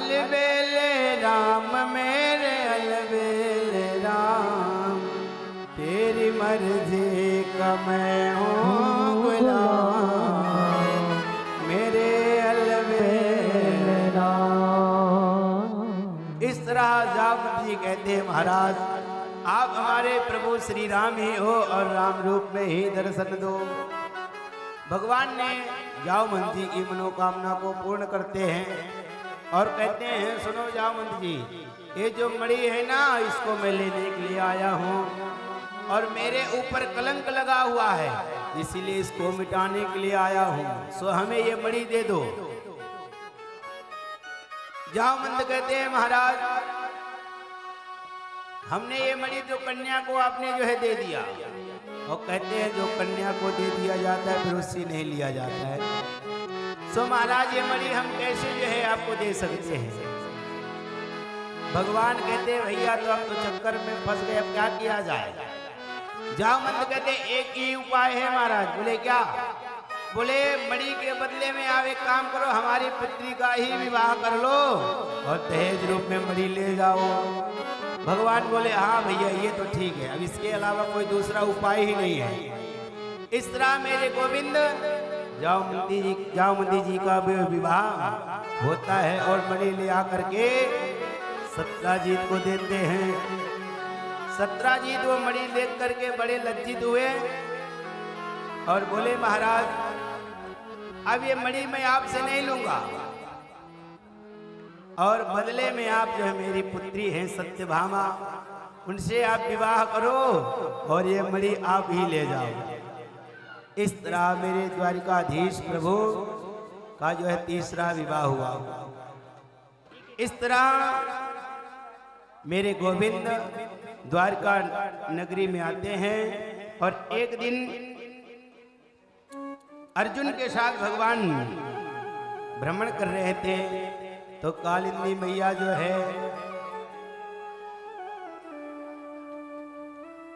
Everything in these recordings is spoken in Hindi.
अलबेल राम मेरे अलबेल राम, तेरी मर्जी का मैं हूँ गुलाम, मेरे अलबेल राम। इस तरह जावत जी कहते हैं महाराज आप हमारे प्रभु श्री राम ही हो और राम रूप में ही दर्शन दो। भगवान ने जावंत जी की मनोकामना को पूर्ण करते हैं और कहते हैं सुनो जावंत जी, ये जो मणि है ना इसको मैं लेने के लिए आया हूँ और मेरे ऊपर कलंक लगा हुआ है, इसीलिए इसको मिटाने के लिए आया हूँ, सो हमें ये मणि दे दो। जावंत कहते हैं महाराज हमने ये मणि जो कन्या को आपने जो है दे दिया, और कहते हैं जो कन्या को दे दिया जाता है फिर उससे नहीं लिया जाता है, सो महाराज ये मणि हम कैसे जो है आपको दे सकते हैं। भगवान कहते हैं भैया तो अब तो चक्कर में फंस गए, अब क्या किया जाए। जावंत कहते एक ही उपाय है महाराज। बोले क्या? बोले मणि के बदले में आप एक काम करो, हमारी पुत्री का ही विवाह कर लो और दहेज रूप में मणि ले जाओ। भगवान बोले हाँ भैया ये तो ठीक है, अब इसके अलावा कोई दूसरा उपाय ही नहीं है। इस तरह मेरे गोविंद जावंती जी का विवाह होता है और मणि ले आकर के सत्राजीत को देते हैं। सत्राजीत वो मणि देख करके बड़े लज्जित हुए और बोले महाराज अब ये मणि मैं आपसे नहीं लूंगा और बदले में आप जो है मेरी पुत्री हैं सत्यभामा, उनसे आप विवाह करो और ये मणि आप ही ले जाओ। इस तरह मेरे द्वारिकाधीश प्रभु का जो है तीसरा विवाह हुआ। इस तरह मेरे गोविंद द्वारका नगरी में आते हैं और एक दिन अर्जुन के साथ भगवान भ्रमण कर रहे थे तो कालिंदी मैया जो है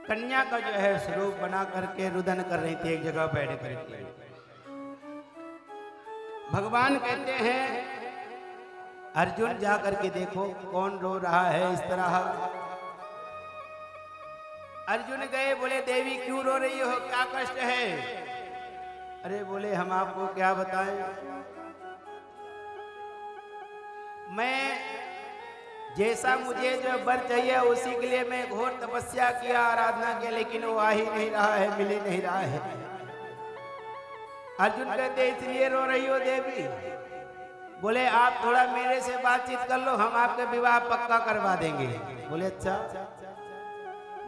कन्या का जो है स्वरूप बना करके रुदन कर रही थी, एक जगह बैठ करके। भगवान कहते हैं अर्जुन जा करके देखो कौन रो रहा है इस तरह। अर्जुन गए, बोले देवी क्यों रो रही हो, क्या कष्ट है? अरे बोले हम आपको क्या बताएं, मैं जैसा मुझे जो वर चाहिए उसी के लिए मैं घोर तपस्या किया, आराधना किया, लेकिन वो आ ही नहीं रहा है, मिल ही नहीं रहा है। अर्जुन कहते इसलिए रो रही हो देवी? बोले आप थोड़ा मेरे से बातचीत कर लो, हम आपका विवाह पक्का करवा देंगे। बोले अच्छा।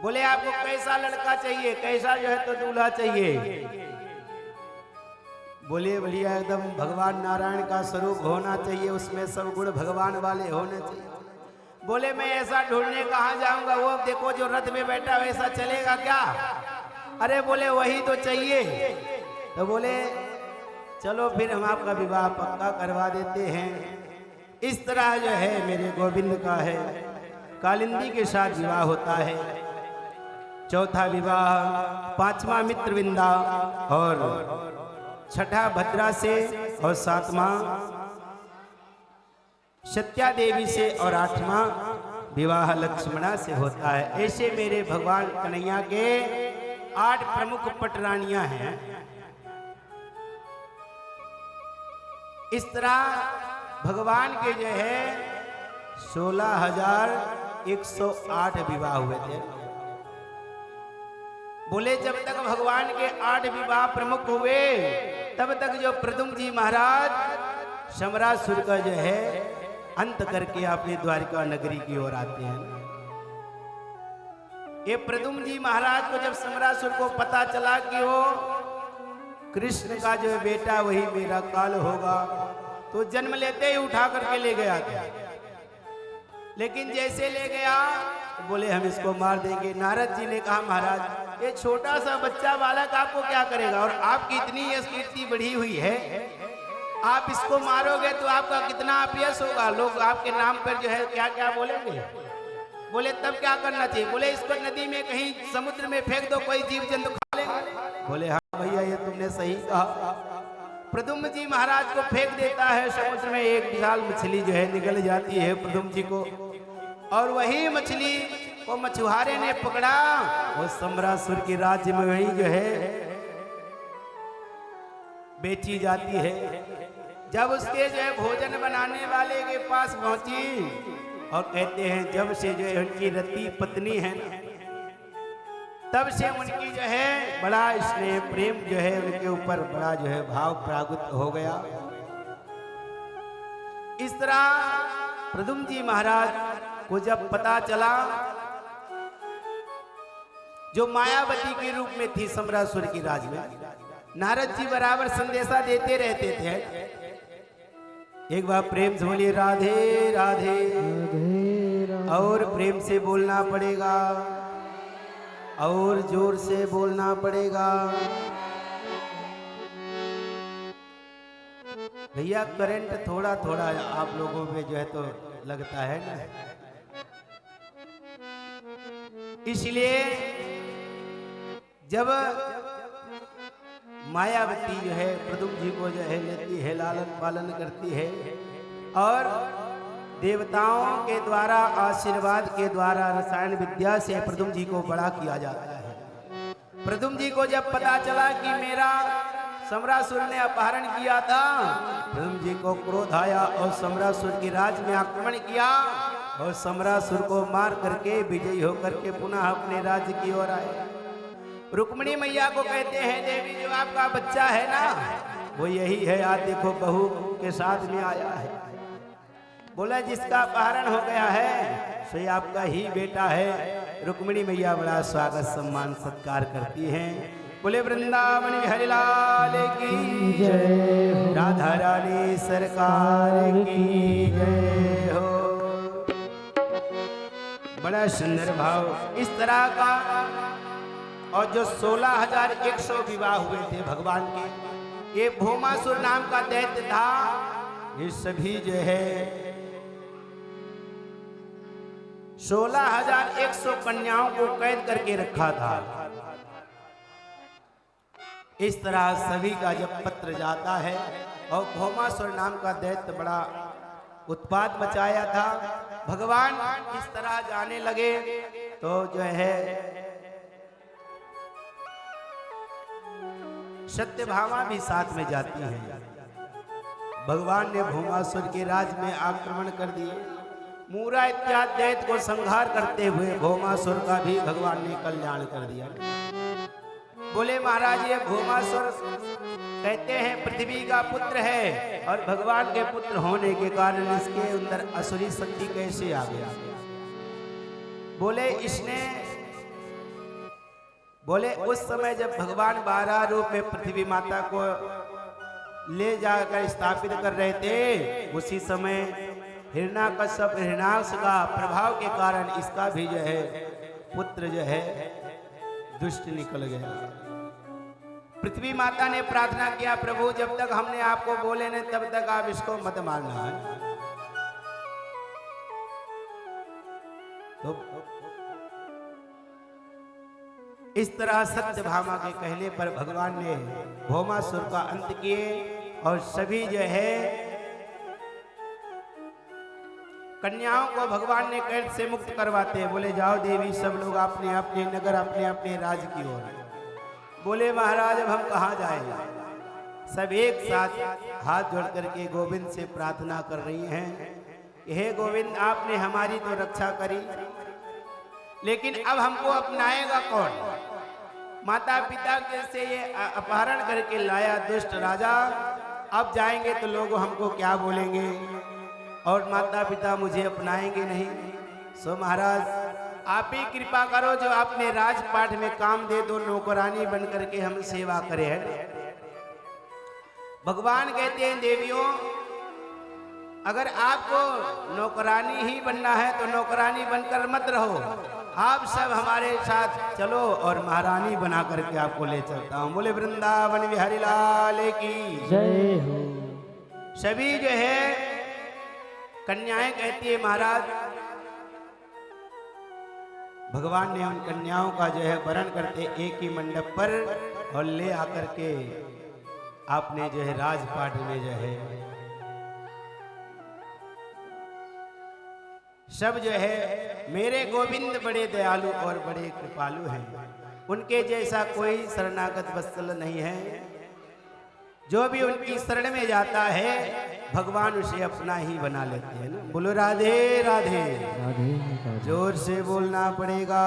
बोले आपको कैसा लड़का चाहिए, कैसा जो है तो दूल्हा चाहिए? बोले बढ़िया एकदम भगवान नारायण का स्वरूप होना चाहिए, उसमें सब गुण भगवान वाले होने चाहिए। बोले मैं ऐसा ढूंढने कहाँ जाऊंगा, वो देखो जो रथ में बैठा वैसा चलेगा क्या? अरे बोले वही तो चाहिए। तो बोले चलो फिर हम आपका विवाह पक्का करवा देते हैं। इस तरह जो है मेरे गोविंद का है कालिंदी के साथ विवाह होता है। चौथा विवाह, पांचवा मित्रविंदा और छठा भद्रा से और सातवां सत्या देवी से और आठवां विवाह लक्ष्मणा से होता है। ऐसे मेरे भगवान कन्हैया के 8 प्रमुख पटरानियां हैं। इस तरह भगवान के जो है 16,108 विवाह हुए थे। बोले जब तक भगवान के 8 विवाह प्रमुख हुए तब तक जो प्रद्युम्न जी महाराज समरासुर का जो है अंत करके अपनी द्वारिका नगरी की ओर आते हैं। ये प्रद्युम्न जी महाराज को जब समरासुर को पता चला कि वो कृष्ण का जो बेटा वही मेरा काल होगा, तो जन्म लेते ही उठा करके ले गया था। लेकिन जैसे ले गया तो बोले हम इसको मार देंगे। नारद जी ने कहा महाराज ये छोटा सा बच्चा बालक आपको क्या करेगा, और आपकी इतनी यश कीर्ति बढ़ी हुई है, आप इसको मारोगे तो आपका कितना अपयश होगा, लोग आपके नाम पर जो है क्या क्या बोलेंगे। बोले तब क्या करना चाहिए? बोले इसको नदी में कहीं समुद्र में फेंक दो, कोई जीव जंतु खा लेंगे। बोले हाँ भैया ये तुमने सही कहा। प्रद्युम्न जी महाराज को फेंक देता है समुद्र में। एक विशाल मछली जो है निकल जाती है प्रद्युम्न जी को, और वही मछली को मछुआरे ने पकड़ा और सम्रासुर के राज्य में वही जो है बेची जाती है। जब उसके जो है भोजन बनाने वाले के पास पहुंची और कहते हैं जब से जो है उनकी रति पत्नी है ना, तब से उनकी जो है बड़ा स्नेह प्रेम जो है उनके ऊपर बड़ा जो है भाव प्रागुत हो गया। इस तरह प्रद्युम्न जी महाराज को जब पता चला, जो मायावती के रूप में थी सम्रासुर की राज में, नारद जी बराबर संदेशा देते रहते थे। एक बार प्रेम से बोलिए राधे राधे, और प्रेम से बोलना पड़ेगा और जोर से बोलना पड़ेगा। भैया करंट थोड़ा थोड़ा आप लोगों में जो है तो लगता है ना, इसलिए जब मायावती जो है प्रद्युम्न जी को जो है लेती है, लालन पालन करती है, और देवताओं के द्वारा आशीर्वाद के द्वारा रसायन विद्या से प्रद्युम्न जी को बड़ा किया जाता है। प्रद्युम्न जी को जब पता चला कि मेरा सम्रासुर ने अपहरण किया था, प्रद्युम्न जी को क्रोध आया और सम्रासुर के राज में आक्रमण किया और सम्रासुर को मार करके विजयी होकर के पुनः अपने राज्य की ओर आए। रुक्मिणी मैया को कहते हैं देवी जो आपका बच्चा है ना वो यही है, आज देखो बहू के साथ में आया है। बोला जिसका अपहरण हो गया है सो आपका ही बेटा है। रुक्मिणी मैया बड़ा स्वागत सम्मान सत्कार करती हैं। बोले वृंदावन बिहारी लाल की जय, राधा रानी सरकार की जय हो। बड़ा सुंदर भाव इस तरह का। और जो 16,100 विवाह हुए थे भगवान के, ये भौमासुर नाम का दैत्य था, ये सभी जो है 16,100 कन्याओं को कैद करके रखा था। इस तरह सभी का जब पत्र जाता है और भौमासुर नाम का दैत्य बड़ा उत्पात मचाया था, भगवान इस तरह जाने लगे तो जो है सत्यभामा भी साथ में जाती है। भगवान ने भौमासुर के राज में आक्रमण कर दिए। मूरा इत्यादि दैत्य को संहार करते हुए भौमासुर का भी भगवान ने कल्याण कर दिया। बोले महाराज ये भौमासुर कहते हैं पृथ्वी का पुत्र है, और भगवान के पुत्र होने के कारण इसके अंदर असुरी शक्ति कैसे आ गया? बोले इसने उस समय जब भगवान 12 रूप में पृथ्वी माता को ले जाकर स्थापित कर रहे थे, उसी समय हिरण्याकश्यप हिरण्याक्ष का प्रभाव के कारण इसका भी जो है पुत्र जो है दुष्ट निकल गया। पृथ्वी माता ने प्रार्थना किया प्रभु जब तक हमने आपको बोले नहीं तब तक आप इसको मत मारना है। तो इस तरह सत्यभामा के कहने पर भगवान ने भौमासुर का अंत किए और सभी जो है कन्याओं को भगवान ने कैद से मुक्त करवाते। बोले जाओ देवी सब लोग अपने अपने नगर अपने अपने राज्य की ओर। बोले महाराज अब हम कहाँ जाएंगे? सब एक साथ हाथ जोड़ करके गोविंद से प्रार्थना कर रही हैं, हे गोविंद आपने हमारी तो रक्षा करी, लेकिन अब हमको अपनाएगा कौन? माता पिता के से ये अपहरण करके लाया दुष्ट राजा, अब जाएंगे तो लोग हमको क्या बोलेंगे और माता पिता मुझे अपनाएंगे नहीं। सो महाराज आप ही कृपा करो, जो आपने राजपाट में काम दे दो, नौकरानी बन करके हम सेवा करें। है भगवान कहते हैं देवियों अगर आपको नौकरानी ही बनना है तो नौकरानी बनकर मत रहो, आप सब हमारे साथ चलो और महारानी बना करके आपको ले चलता हूँ। बोले वृंदावन बिहारी लाल की जय हो। सभी जो है कन्याएं कहती है महाराज भगवान ने उन कन्याओं का जो है वरण करते एक ही मंडप पर और ले आकर के आपने जो है राजपाट में जो है सब जो है मेरे गोविंद बड़े दयालु और बड़े कृपालु हैं, उनके जैसा कोई शरणागत वत्सल नहीं है। जो भी उनकी शरण में जाता है भगवान उसे अपना ही बना लेते हैं ना। बोलो राधे राधे, जोर से बोलना पड़ेगा।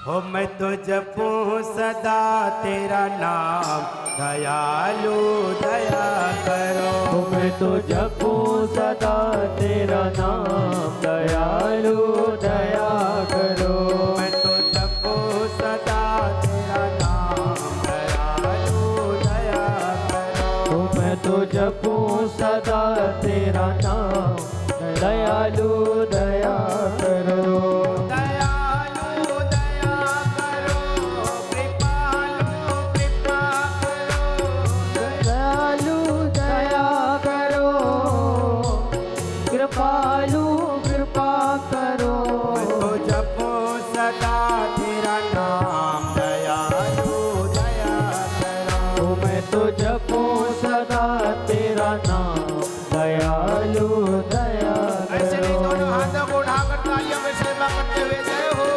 हो मैं तो जपूं सदा तेरा नाम, दयालु दया करो। हो मैं तो जपूं सदा तेरा नाम, दयालु दया करो। मैं तो जपूं सदा तेरा नाम, दयालु दया करो। हो मैं तो जपूं सदा तेरा नाम, दयालु दया करो। कृपालु कृपा करो। मैं तो जपूं सदा तेरा नाम, दयालु दया करो। मैं तो जपूं सदा तेरा नाम, दयालु दया करो। ऐसे नहीं दोनों हाथों को उठाकर तालियों में सेवा करते हुए जय हो।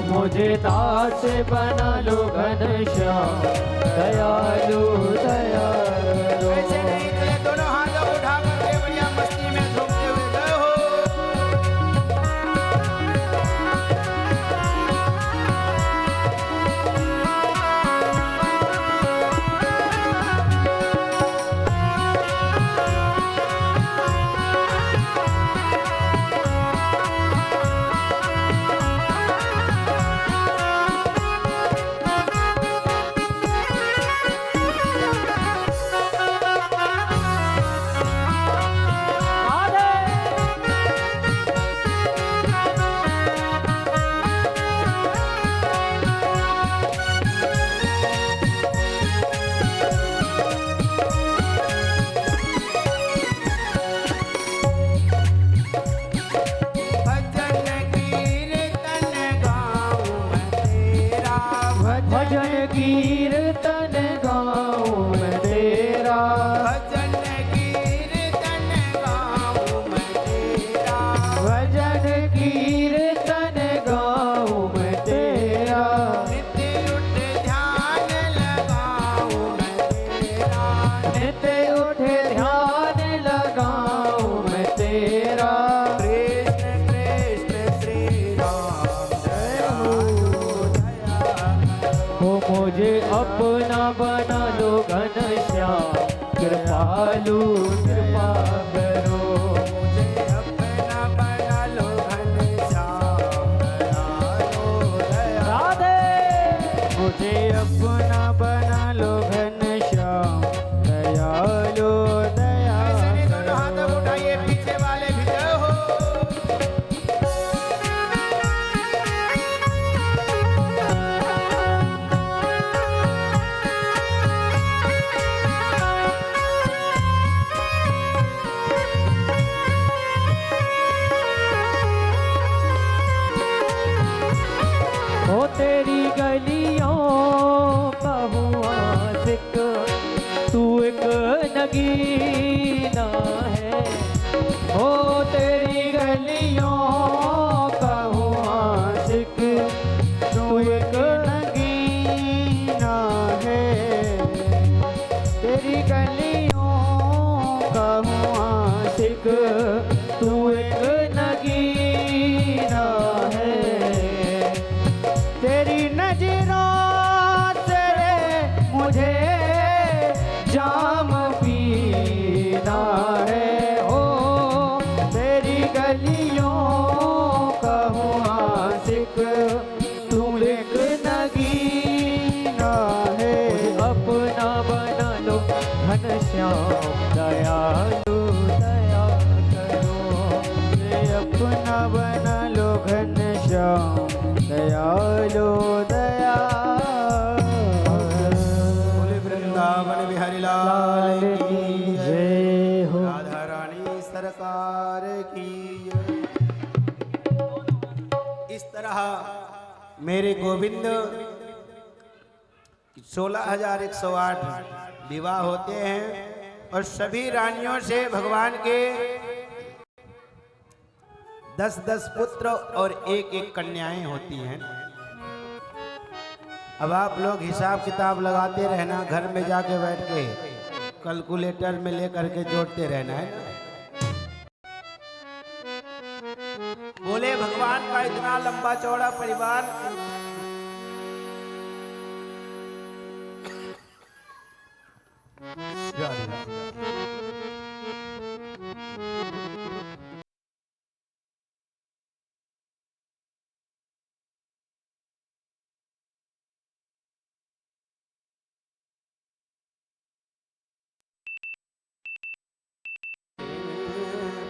मुझे दास बना लो घनश्याम, दयालु दया करो। ऐसे नहीं चले दोनों हाथों उठा करके बढ़िया मस्ती में झूमते हुए गए हो। भजन कीर्तन गाऊं मैं तेरा, भजन कीर्तन गाऊं मैं तेरा, भजन कीर्तन गाऊं मैं तेरा। नित्य उठ ध्यान लगाऊं मैं तेरा, नित्य उठ ध्यान लगाऊं मैं तेरा। कृष्ण कृष्ण श्री राम जय हो दया। हो मुझे अपना बना लो घनश्याम, कृपालु कृपा करो। मुझे अपना बना लो घनश्याम, दयालु दया। राधे मुझे अपना बना लो घनश्याम, दयालु दया ऐसे नहीं दोनों करो। हाथों को उठाइए, पीछे वाले भी जय हो। तू एक नगीना है। तेरी नजरों से मुझे जाम पीना है। ओ तेरी गलियों का हूँ आशिक, तू एक नगीना है। अपना बना लो घनश्याम दयालु दया करो। ये अपना बना लो घनश्याम दयालु दया। बोले वृंदावन बिहारी लाल की जय हो। राधा रानी सरकार की जय। इस तरह मेरे गोविंद 16,108 विवाह होते हैं और सभी रानियों से भगवान के 10-10 पुत्र और 1-1 कन्याएं होती हैं। अब आप लोग हिसाब किताब लगाते रहना, घर में जाके बैठ के कैलकुलेटर में लेकर के जोड़ते रहना है ना। बोले भगवान का इतना लंबा चौड़ा परिवार,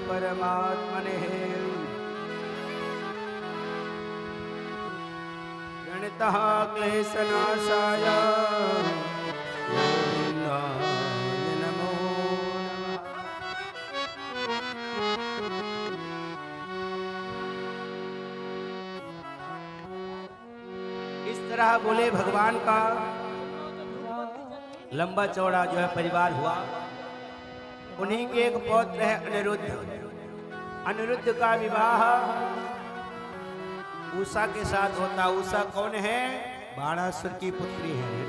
परमात्मने गणितः क्लेशनाशाय गोविन्दाय नमो नमः। इस तरह बोले भगवान का लंबा चौड़ा जो है परिवार हुआ। उन्हीं के एक पौत्र है अनिरुद्ध। अनिरुद्ध का विवाह उषा के साथ होता। उषा कौन है? बाणासुर की पुत्री है।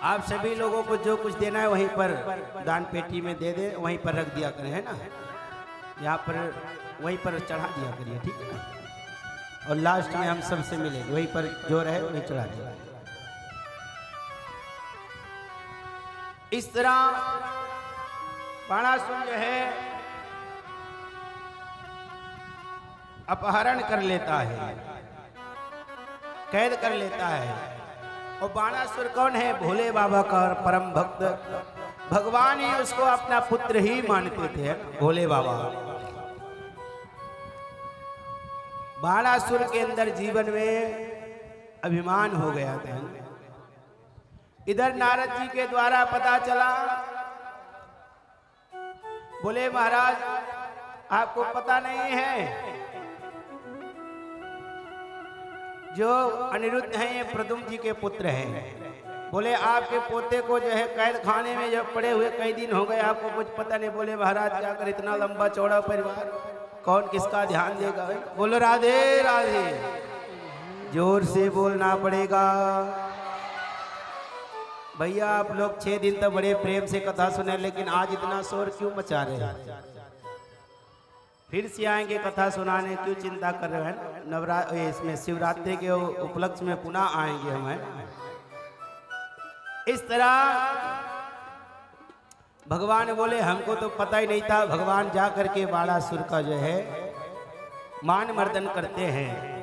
आप सभी लोगों को जो कुछ देना है वहीं पर दान पेटी में दे दे, वहीं पर रख दिया करें, है ना। यहाँ पर वहीं पर चढ़ा दिया करिए, ठीक है ना। और लास्ट में हम सबसे मिलेंगे, वहीं पर जो रहे वहीं चढ़ा दिया। इस तरह बाणासुर जो है अपहरण कर लेता है, कैद कर लेता है। और बाणासुर कौन है? भोले बाबा का परम भक्त। भगवान ही उसको अपना पुत्र ही मानते थे, भोले बाबा। बाणासुर के अंदर जीवन में अभिमान हो गया था। इधर नारद जी के द्वारा पता चला, बोले महाराज आपको पता नहीं है, जो अनिरुद्ध हैं ये प्रद्युम्न जी के पुत्र हैं। बोले आपके पोते को जो है कैद खाने में जब पड़े हुए कई दिन हो गए, आपको कुछ पता नहीं। बोले महाराज क्या कर, इतना लंबा चौड़ा परिवार, कौन किसका ध्यान देगा। बोलो राधे राधे, जोर से बोलना पड़ेगा भैया। आप लोग 6 दिन तक बड़े प्रेम से कथा सुने, लेकिन आज इतना शोर क्यों मचा रहे हैं? फिर से आएंगे कथा सुनाने, क्यों चिंता कर रहे हैं? नवरात्र इसमें शिवरात्रि के उपलक्ष्य में पुनः आएंगे हम, हैं। इस तरह भगवान बोले हमको तो पता ही नहीं था। भगवान जा करके बाणासुर का जो है मान मर्दन करते हैं।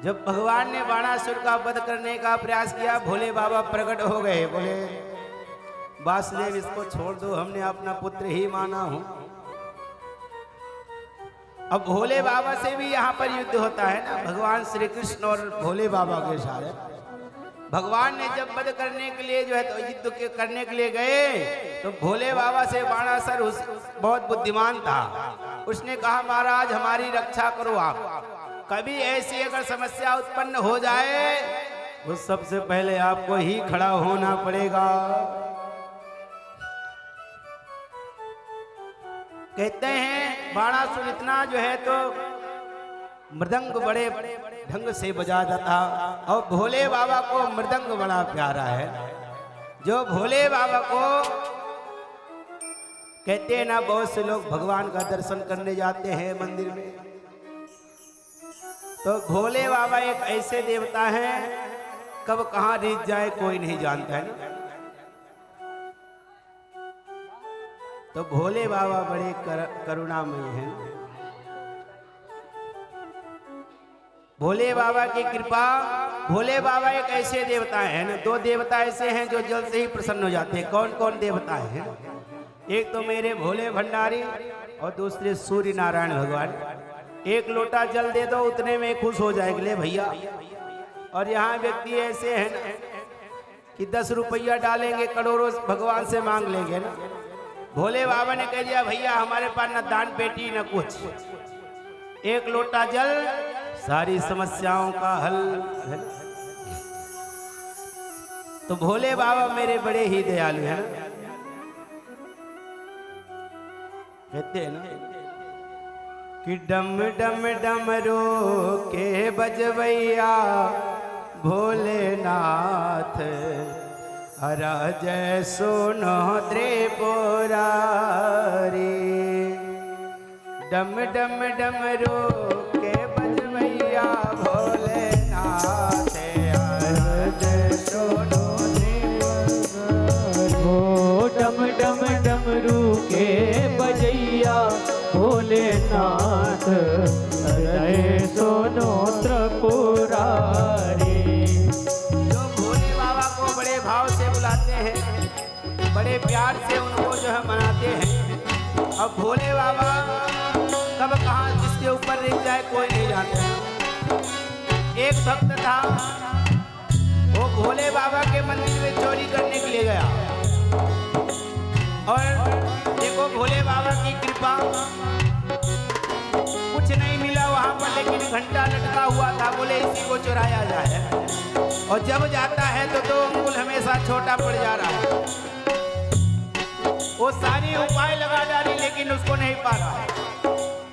जब भगवान ने बाणासुर का वध करने का प्रयास किया, भोले बाबा प्रकट हो गए। बोले वासुदेव इसको छोड़ दो, हमने अपना पुत्र ही माना हूं। अब भोले बाबा से भी यहाँ पर युद्ध होता है ना, भगवान श्री कृष्ण और भोले बाबा के साथ। भगवान ने जब वध करने के लिए जो है तो युद्ध करने के लिए गए, तो भोले बाबा से बाणासुर बहुत बुद्धिमान था। उसने कहा महाराज हमारी रक्षा करो आप, कभी ऐसी अगर समस्या उत्पन्न हो जाए तो सबसे पहले आपको ही खड़ा होना पड़ेगा। कहते हैं बाणासुर इतना जो है तो मृदंग बड़े ढंग से बजाता था, और भोले बाबा को मृदंग बड़ा प्यारा है। जो भोले बाबा को कहते हैं ना, बहुत से लोग भगवान का दर्शन करने जाते हैं मंदिर में, तो भोले बाबा एक ऐसे देवता हैं, कब कहां रीत जाए कोई नहीं जानता है ना। तो भोले बाबा बड़े करुणामय हैं। भोले बाबा की कृपा, भोले बाबा एक ऐसे देवता हैं ना, दो देवता ऐसे हैं जो जल से ही प्रसन्न हो जाते हैं। कौन कौन देवता हैं? एक तो मेरे भोले भंडारी और दूसरे सूर्य नारायण भगवान। एक लोटा जल दे दो उतने में खुश हो जाएंगे, ले भैया। और यहाँ व्यक्ति ऐसे हैं ना कि 10 रुपया डालेंगे, करोड़ों भगवान से मांग लेंगे ना। भोले बाबा ने कह दिया भैया हमारे पास न दान पेटी न कुछ, एक लोटा जल सारी समस्याओं का हल है। तो भोले बाबा मेरे बड़े ही दयालु हैं ना। कहते हैं ना कि डम डम डमरू के बजवैया भोलेनाथ, हरा जय सोनो त्रिपुरारी। डम डम डमरू के बजवैया भोलेनाथ, हरा जय सोनो त्रिपुरारी। डम डम डमरू के बजैया भोलेनाथ, हृदय सोनो त्रिपुरारी। जो भोले बाबा को बड़े भाव से बुलाते हैं, बड़े प्यार से उनको जो है मनाते हैं। अब भोले बाबा कब कहाँ किसके ऊपर रह जाए कोई नहीं जानता। एक भक्त था, वो भोले बाबा के मंदिर में चोरी करने के लिए गया, और देखो भोले बाबा की कृपा, कुछ नहीं मिला वहां पर, लेकिन घंटा लटका हुआ था। बोले इसी को चुराया जाए, और जब जाता है तो 2 अंगुल हमेशा छोटा पड़ जा रहा है। वो सारी उपाय लगा डाली लेकिन उसको नहीं पा रहा।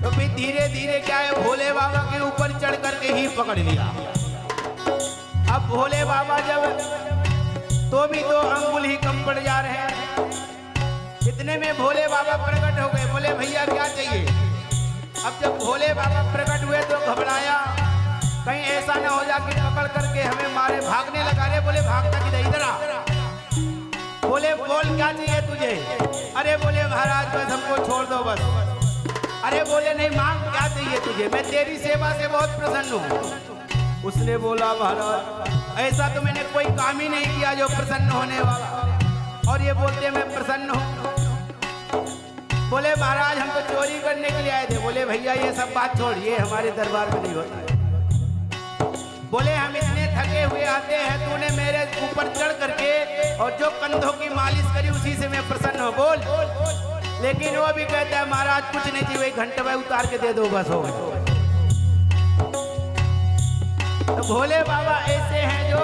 तो फिर धीरे धीरे क्या है, भोले बाबा के ऊपर चढ़ करके ही पकड़ लिया। अब भोले बाबा जब तो भी 2 अंगुल ही कम पड़ जा रहे हैं। इतने में भोले बाबा प्रकट हो गए। बोले भैया क्या चाहिए? अब जब भोले बाबा प्रकट हुए तो घबराया, कहीं ऐसा ना हो जा कि पकड़ करके हमें मारे। भागने लगा। रे बोले भागता किधर? इधर आ। बोले बोल क्या चाहिए तुझे? अरे बोले महाराज बस हमको छोड़ दो बस। अरे बोले नहीं, मांग क्या चाहिए तुझे? मैं तेरी सेवा से बहुत प्रसन्न हूँ। उसने बोला महाराज ऐसा तो मैंने कोई काम ही नहीं किया जो प्रसन्न होने वाला, और ये बोलते मैं प्रसन्न हूँ। बोले महाराज हम तो चोरी करने के लिए आए थे। बोले भैया ये सब बात छोड़िए, हमारे दरबार में नहीं होता है। बोले हम इतने थके हुए आते हैं, तूने मेरे ऊपर चढ़ करके और जो कंधों की मालिश करी उसी से मैं प्रसन्न हूँ। बोल। लेकिन वो भी कहता है महाराज कुछ नहीं चाहिए, घंटे में उतार के दे दो बस हो गए। तो भोले बाबा ऐसे हैं जो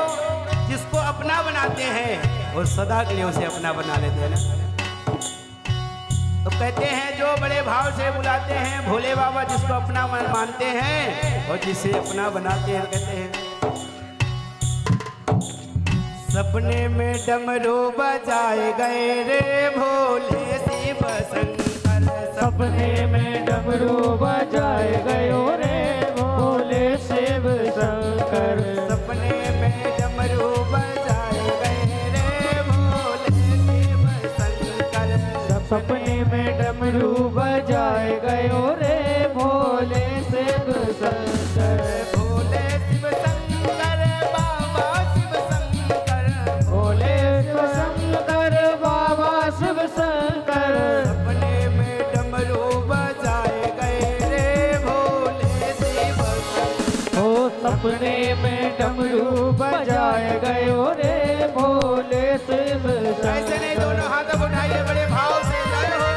जिसको अपना बनाते हैं और सदा के लिए उसे अपना बना लेते हैं ना। तो कहते हैं जो बड़े भाव से बुलाते हैं भोले बाबा, जिसको अपना मानते हैं और जिसे अपना बनाते हैं। कहते हैं सपने में डमरू बजाए गए रे भोले शिव शंकर। सपने में डमरू बजाए गयो रे भोले शिव शंकर। सपने में डमरू बजाए गए रे भोले शिव शंकर। सपने में डमरू बजाए गयो रे भोले शिव शंकर। भोले शिव शंकर बाबा शिव शंकर। भोले शिव शंकर बाबा शिव शंकर। सपने में डमरू बजाए गए रे भोले शिव शंकर। ओ सपने में डमरू बजाए गयो रे भोले शिव शंकर। ऐसे नहीं, दोनों हाथ उठाइए बड़े भाव से। जय हो।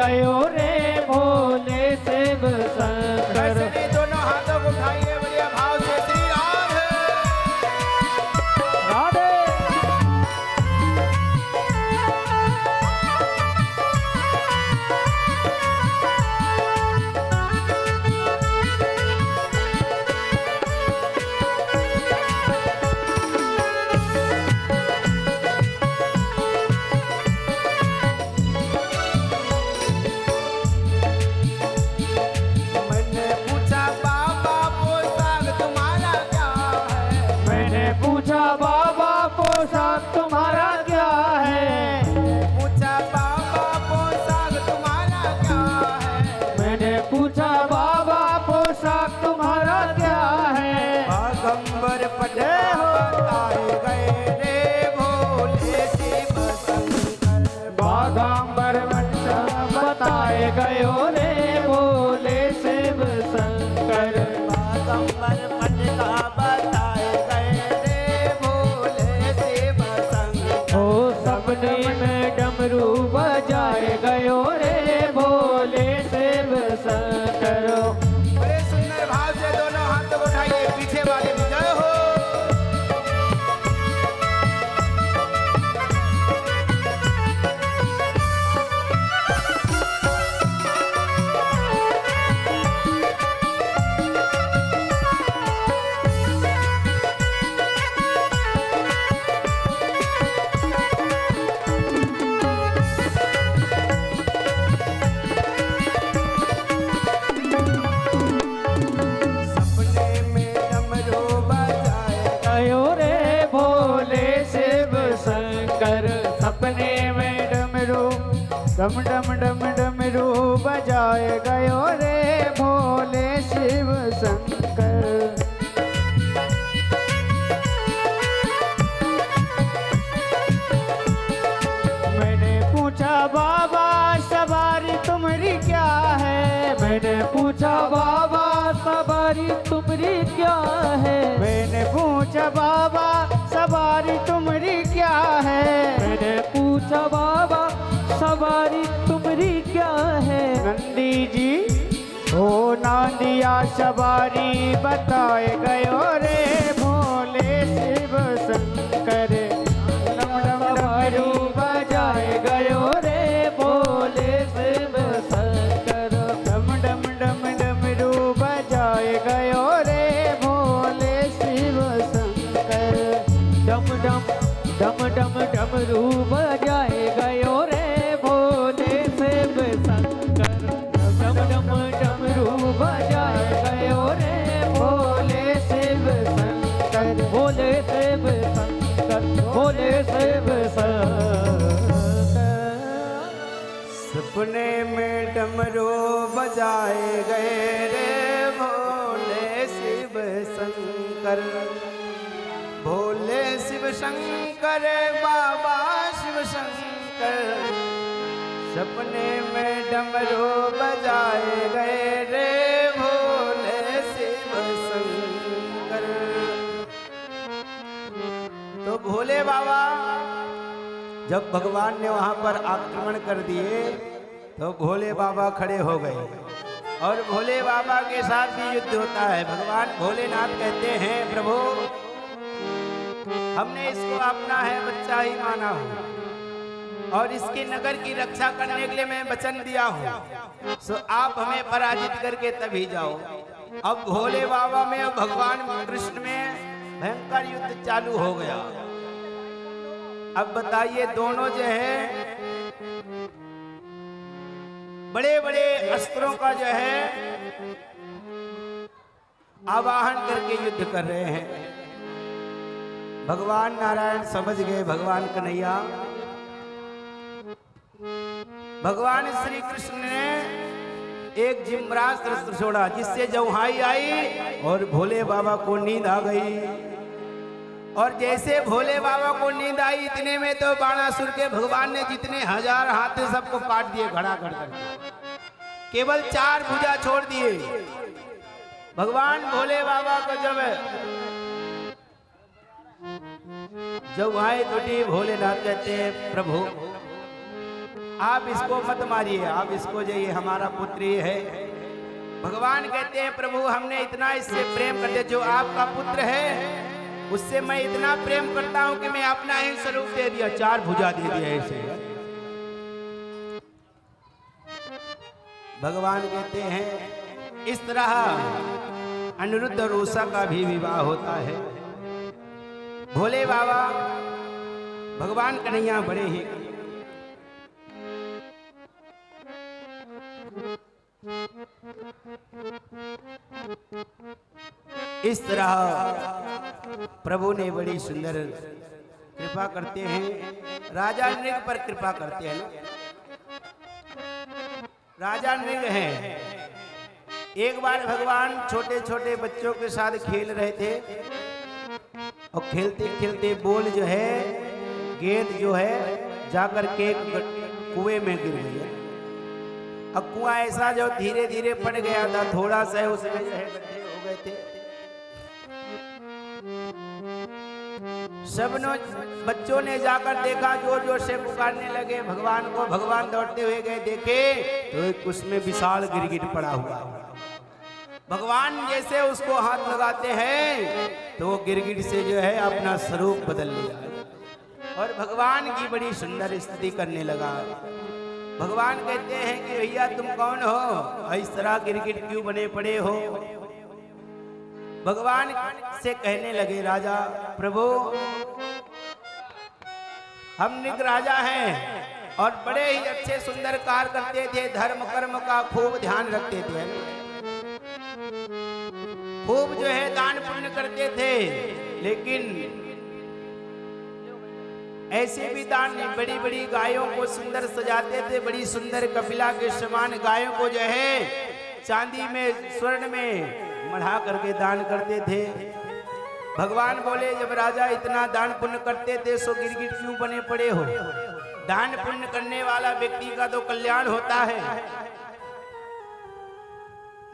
गयो रे भोले शिव शंकर। ऐसे नहीं दोनों हाथों को उठाइए बढ़िया भाव से श्री राधे राधे। मैंने पूछा बाबा पोशाक तुम्हारा क्या है। मैंने पूछा बाबा पोशाक तुम्हारा क्या है। पूछा बाबा पोशाक तुम्हारा क्या है। मैंने पूछा बाबा पोशाक तुम्हारा क्या है। बागंबर पटे बताए गए रे भोले शिव शंकर। बागांबर मट्टा बताए गयो रे भोले शिव शंकर। बागंबर पटका बताए गए रे भोले शिव शंकर। ओ सपने में डमरू बजाए गयो रे भोले शिव शंकर। बड़े सुंदर भाव से दोनों हाथों को उठाइए पीछे वाले भी जय हो। सपने में डमरू बजाए गयो रे भोले शिव शंकर। सपने में डमरू डम डम डम डमरू बजाए गयो रे भोले शिव शंकर। मैंने पूछा बाबा सवारी तुम्हारी क्या है। मैंने पूछा बाबा सवारी तुम्हारी क्या है। मैंने पूछा बाबा सवारी तुम्हारी क्या है। मैंने पूछा बाबा सवारी तुम्हारी क्या है। नंदी जी ओ नांदिया सवारी बताए गयो रे भोले शिव शंकर। डम डम डमरू बजाए गयो रे भोले शिव शंकर। डम डम डम डमरू बजाए गयो रे भोले शिव शंकर। डम डम डमरू बजाए गयो रे भोले शिव शंकर। डम डम डमरू बजाए गयो रे भोले शिव शंकर। भोले शिव शंकर भोले शिव शंकर। सपने में डमरू बजाए गए रे भोले शिव शंकर। भोले शिव शंकर बाबा शिव शंकर। सपने में डमरू बजाए गए रे भोले शिव शंकर। तो भोले बाबा जब भगवान ने वहां पर आक्रमण कर दिए तो भोले बाबा खड़े हो गए और भोले बाबा के साथ भी युद्ध होता है। भगवान भोलेनाथ कहते हैं प्रभु हमने इसको अपना है बच्चा ही माना हूँ और इसके नगर की रक्षा करने के लिए मैं वचन दिया हूँ। सो आप हमें पराजित करके तभी जाओ। अब भोले बाबा में और भगवान कृष्ण में भयंकर युद्ध चालू हो गया। अब बताइए दोनों जो है बड़े बड़े अस्त्रों का जो है आवाहन करके युद्ध कर रहे हैं। भगवान नारायण समझ गए भगवान कन्हैया। भगवान श्री कृष्ण ने एक जिम्रास्त्र छोड़ा जिससे जौहाई आई और भोले बाबा को नींद आ गई। और जैसे भोले बाबा को नींद आई इतने में तो बाणासुर के भगवान ने जितने हजार हाथ थे सबको काट दिए घड़ा कर करके, केवल 4 भुजा छोड़ दिए। भगवान भोले बाबा को जब आए टूटी भोलेनाथ कहते हैं प्रभु आप इसको मत मारिए, आप इसको जो ये हमारा पुत्र ही है। भगवान कहते हैं प्रभु हमने इतना इससे प्रेम करते, जो आपका पुत्र है उससे मैं इतना प्रेम करता हूं कि मैं अपना ही स्वरूप दे दिया, 4 भुजा दे दिया ऐसे। भगवान कहते हैं इस तरह अनिरुद्ध और उषा का भी विवाह होता है। भोले बाबा भगवान कन्हैया बड़े ही इस तरह प्रभु ने बड़ी सुंदर कृपा करते हैं। राजा नृग पर कृपा करते हैं ना, राजा नृग हैं। एक बार भगवान छोटे छोटे बच्चों के साथ खेल रहे थे और खेलते खेलते बोल जो है, गेंद जो है जाकर के कुएं में गिर गई। अब कुआं ऐसा जो धीरे धीरे पड़ गया था, थोड़ा सा उसमें जो है गड्ढे हो गए थे। सब बच्चों ने जाकर देखा, जोर जोर से पुकारने लगे भगवान को। भगवान दौड़ते हुए गए, देखे तो उसमें विशाल गिरगिट पड़ा हुआ। भगवान जैसे उसको हाथ लगाते हैं तो वो गिरगिट से जो है अपना स्वरूप बदल लिया और भगवान की बड़ी सुंदर स्तुति करने लगा। भगवान कहते हैं कि भैया तुम कौन हो, इस तरह गिरगिट क्यों बने पड़े हो। भगवान से कहने लगे राजा प्रभु हम नृग राजा हैं और बड़े ही अच्छे सुंदर कार्य करते थे, धर्म कर्म का खूब ध्यान रखते थे, खूब जो है दान पुण्य करते थे। लेकिन ऐसे भी दान नहीं, बड़ी बड़ी गायों को सुंदर सजाते थे, बड़ी सुंदर कपिला के समान गायों को जो है चांदी में स्वर्ण में मढ़ा करके दान करते थे। भगवान बोले जब राजा इतना दान पुण्य करते थे सो गिरगिट क्यों बने पड़े हो। दान पुण्य करने वाला व्यक्ति का तो कल्याण होता है।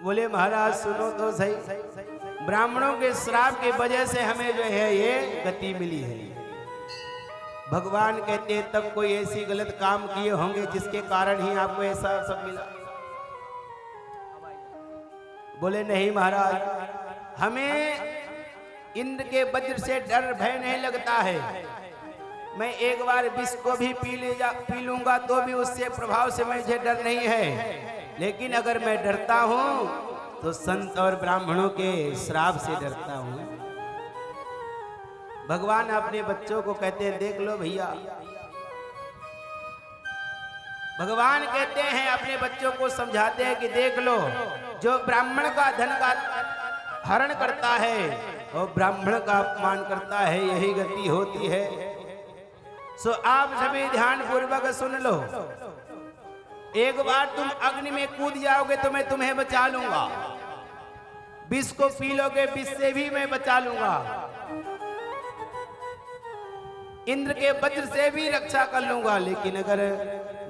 बोले महाराज सुनो तो सही, ब्राह्मणों के श्राप की वजह से हमें जो है ये गति मिली है। भगवान कहते हैं तब कोई ऐसी गलत काम किए होंगे जिसके कारण ही आपको ऐसा सब मिला। बोले नहीं महाराज, हमें इंद्र के वज्र से डर भय नहीं लगता है। मैं एक बार विष को भी पी लूंगा तो भी उससे प्रभाव से मुझे डर नहीं है। लेकिन अगर मैं डरता हूं तो संत और ब्राह्मणों के श्राप से डरता हूं। भगवान अपने बच्चों को कहते हैं देख लो भैया, भगवान कहते हैं अपने बच्चों को समझाते हैं कि देख लो, जो ब्राह्मण का धन का हरण करता है और ब्राह्मण का अपमान करता है यही गति होती है। सो आप सभी ध्यान पूर्वक सुन लो, एक बार तुम अग्नि में कूद जाओगे तो मैं तुम्हें बचा लूंगा, विष को पी लोगे विष से भी मैं बचा लूंगा, इंद्र के वज्र से भी रक्षा कर लूंगा, लेकिन अगर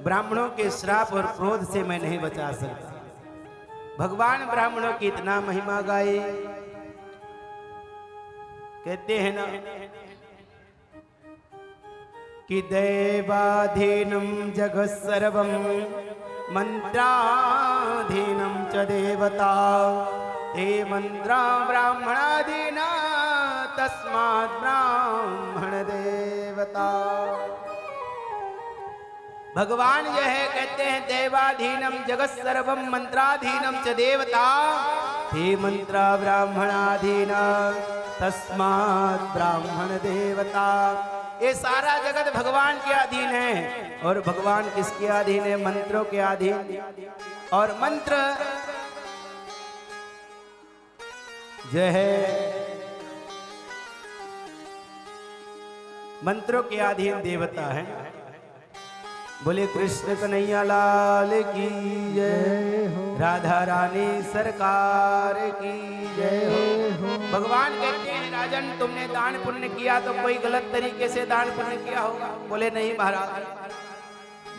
ब्राह्मणों के श्राप और क्रोध से मैं नहीं बचा सकता। भगवान ब्राह्मणों की इतना महिमा गाए, कहते हैं ना कि देवाधीनम जगत् सर्वम मंत्राधीनम च देवता ते मंत्रा ब्राह्मणाधीना तस्मात् ब्राह्मण देवता। भगवान यह है कहते हैं देवाधीनम जगत् सर्वम मंत्राधीनम च देवता ते मंत्रा ब्राह्मणाधीना तस्मात् ब्राह्मण देवता। ये सारा जगत भगवान के अधीन है और भगवान किसके अधीन है? मंत्रों के अधीन। और मंत्र जो है मंत्रों के अधीन देवता है। बोले कृष्ण कन्हैया लाल की जय हो, राधा रानी सरकार की जय हो। भगवान कहते हैं राजन तुमने दान पुण्य किया तो कोई गलत तरीके से दान पुण्य किया होगा। बोले नहीं महाराज,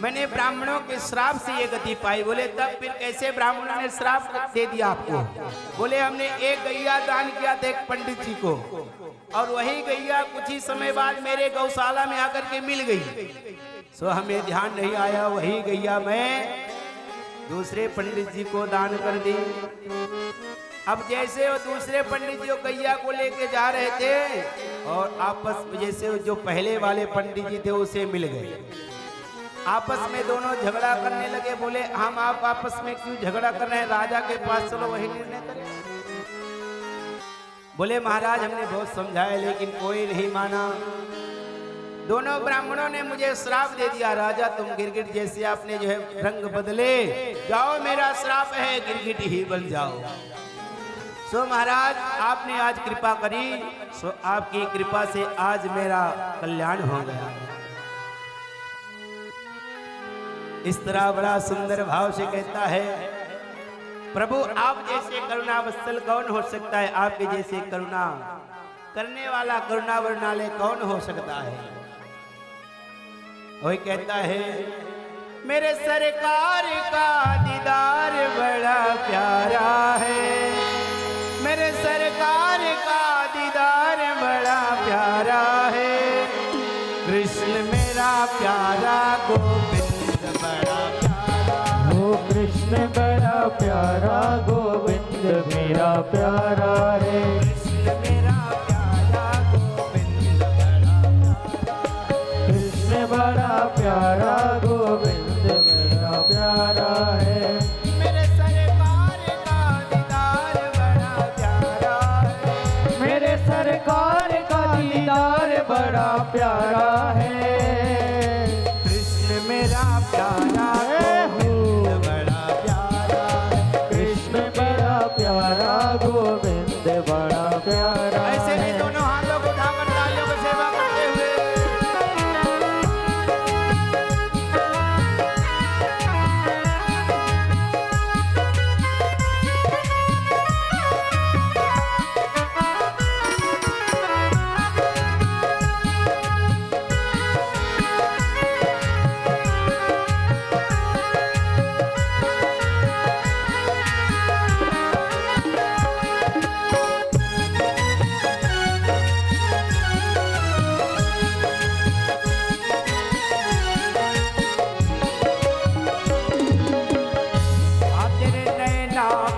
मैंने ब्राह्मणों के श्राप से ये गति पाई। बोले तब फिर कैसे ब्राह्मणों ने श्राप दे दिया आपको? बोले हमने एक गैया दान किया था एक पंडित जी को, और वही गैया कुछ ही समय बाद मेरे गौशाला में आकर के मिल गई। सो हमें ध्यान नहीं आया, वही गैया मैं दूसरे पंडित जी को दान कर दी। अब जैसे वो दूसरे पंडित जी गैया को लेके जा रहे थे और आपस में जैसे जो पहले वाले पंडित जी थे उसे मिल गए, आपस में दोनों झगड़ा करने लगे। बोले हम आप आपस में क्यों झगड़ा कर रहे हैं, राजा के पास चलो वही निर्णय करें। बोले महाराज हमने बहुत समझाया लेकिन कोई नहीं माना। दोनों ब्राह्मणों ने मुझे श्राप दे दिया, राजा तुम गिरगिट जैसे आपने जो है रंग बदले, जाओ मेरा श्राप है गिरगिट ही बन जाओ। सो महाराज आपने आज कृपा करी, सो आपकी कृपा से आज मेरा कल्याण हो गया। इस तरह बड़ा सुंदर भाव से कहता है, प्रभु आप जैसे करुणा वत्सल कौन हो सकता है, आपके जैसे करुणा करने वाला करुणा वर्णालय कौन हो सकता है। वही कहता है, मेरे सरकार का दीदार बड़ा प्यारा है, मेरे सरकार का दीदार बड़ा प्यारा है, कृष्ण मेरा प्यारा गोविंद बड़ा प्यारा, ओ कृष्ण बड़ा प्यारा गोविंद मेरा प्यारा है, कृष्ण मेरा प्यारा गोविंद बड़ा प्यारा, कृष्ण बड़ा प्यारा गोविंद मेरा प्यारा है, मेरे सरकार का दीदार बड़ा प्यारा है, मेरे सरकार का दीदार बड़ा प्यारा है, कृष्ण मेरा प्यारा गोविंद बड़ा प्यारा है, कृष्ण बड़ा प्यारा गोविंद बड़ा प्यारा ऐसे है। नहीं दोनों हाथों को उठाकर तालियों को सेवा करते हुए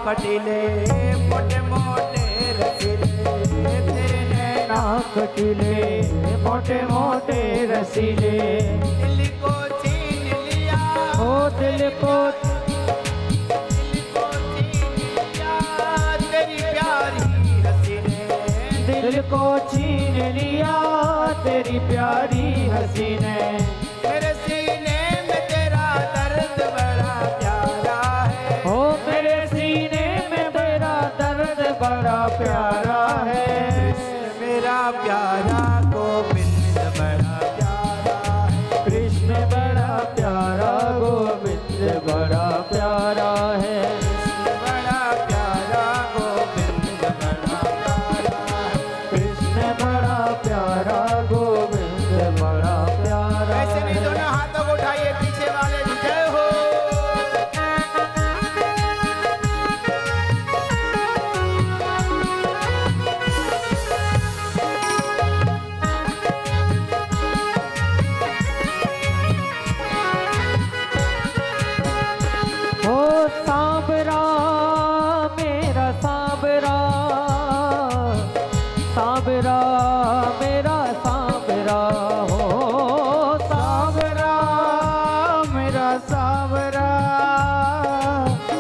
कटीले मोटे मोटे रसीले, तेरे नैना कटीले मोटे मोटे रसीले, दिल को छीन लिया, ओ दिल को छीन लिया, तेरी प्यारी हंसी ने, दिल को छीन लिया तेरी प्यारी हंसी ने, मेरे सीने में तेरा दर्द बड़ा प्यारा है, ओ मेरे सीने में तेरा दर्द बड़ा प्यारा है, मेरा प्यारा गोविंद बड़ा प्यारा है, कृष्ण बड़ा प्यारा गोविंद बड़ा प्यारा है, बड़ा प्यारा गोविंद बड़ा प्यारा है। कृष्ण बड़ा प्यारा गोविंद बड़ा प्यारा ऐसे नहीं है। दोनों हाथों को उठाइए, पीछे वाले जय हो। ओ सांबरा मेरा सांबरा, सांबरा मेरा सांबरा, हो सांबरा मेरा सांबरा,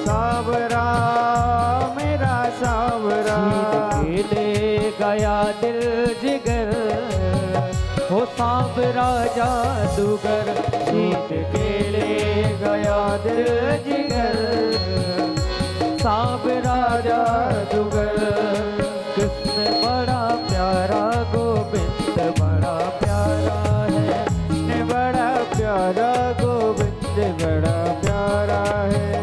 सांबरा मेरा सांबरा, ले गया दिल जिगर, हो सांबरा जादूगर, शीत के ले गया दिल जिगर, सांबरा जादूगर, कृष्ण बड़ा प्यारा गोविंद बड़ा प्यारा है, कृष्ण बड़ा प्यारा गोविंद बड़ा प्यारा है।